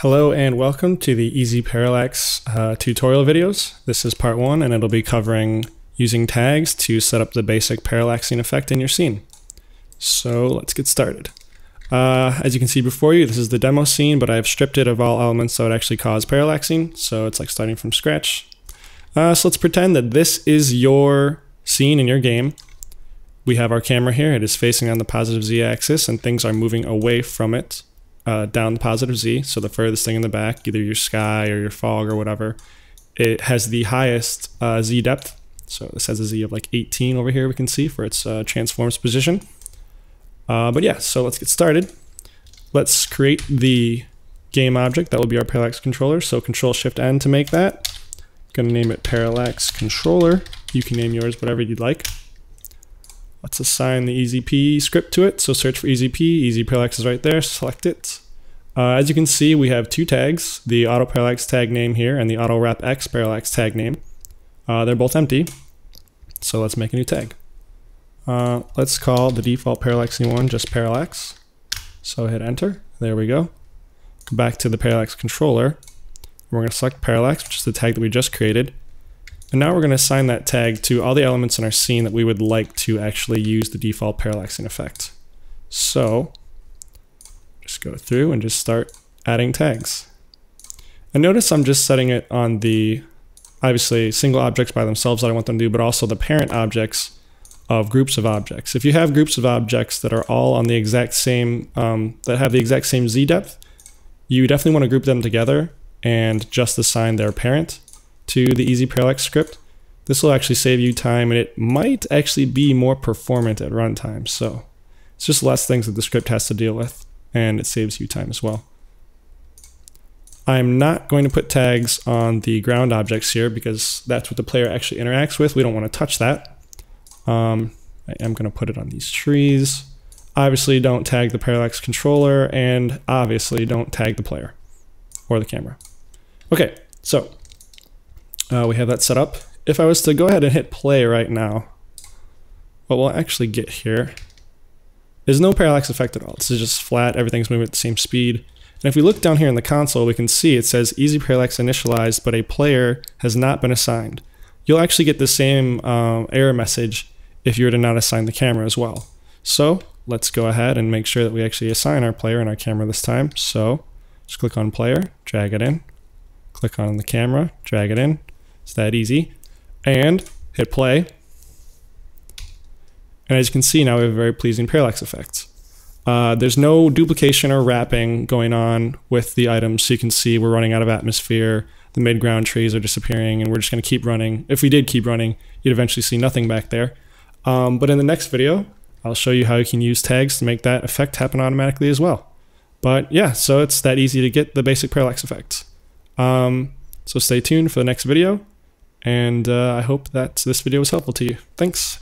Hello and welcome to the Easy Parallax tutorial videos. This is part one and it'll be covering using tags to set up the basic parallaxing effect in your scene. So let's get started. As you can see before you, this is the demo scene, but I've stripped it of all elements that would actually cause parallaxing, so it's like starting from scratch. So let's pretend that this is your scene in your game. We have our camera here, it is facing on the positive z-axis and things are moving away from it. Down the positive z, so the furthest thing in the back, either your sky or your fog or whatever, it has the highest z depth. So this has a z of like 18 over here we can see for its transforms position. But yeah, so let's get started. Let's create the game object that will be our parallax controller. So Control-Shift-N to make that. Gonna name it Parallax Controller. You can name yours whatever you'd like. Let's assign the EasyP script to it. So search for EasyP, Easy Parallax is right there, select it. As you can see, we have two tags, the Auto Parallax tag name here and the Auto Wrap X Parallax tag name. They're both empty, so let's make a new tag. Let's call the default parallaxing one just Parallax. So hit enter, there we go. Go back to the Parallax controller. We're gonna select Parallax, which is the tag that we just created. And now we're going to assign that tag to all the elements in our scene that we would like to actually use the default parallaxing effect. So just go through and just start adding tags. And notice I'm just setting it on the, obviously, single objects by themselves that I want them to do, but also the parent objects of groups of objects. If you have groups of objects that are all on the exact same, that have the exact same z depth, you definitely want to group them together and just assign their parent to the Easy Parallax script. This will actually save you time and it might actually be more performant at runtime. So it's just less things that the script has to deal with and it saves you time as well. I'm not going to put tags on the ground objects here because that's what the player actually interacts with. We don't want to touch that. I am going to put it on these trees. Obviously don't tag the parallax controller and obviously don't tag the player or the camera. Okay, so we have that set up. If I was to go ahead and hit play right now, what we'll actually get here is no parallax effect at all. This is just flat, everything's moving at the same speed. And if we look down here in the console, we can see it says Easy Parallax initialized, but a player has not been assigned. You'll actually get the same error message if you were to not assign the camera as well. So let's go ahead and make sure that we actually assign our player and our camera this time. So just click on player, drag it in, click on the camera, drag it in. It's that easy. And hit play. And as you can see now we have a very pleasing parallax effect. There's no duplication or wrapping going on with the items, so you can see we're running out of atmosphere, the mid-ground trees are disappearing, and we're just going to keep running. If we did keep running, you'd eventually see nothing back there. But in the next video, I'll show you how you can use tags to make that effect happen automatically as well. But yeah, so it's that easy to get the basic parallax effect. So stay tuned for the next video. And I hope that this video was helpful to you. Thanks.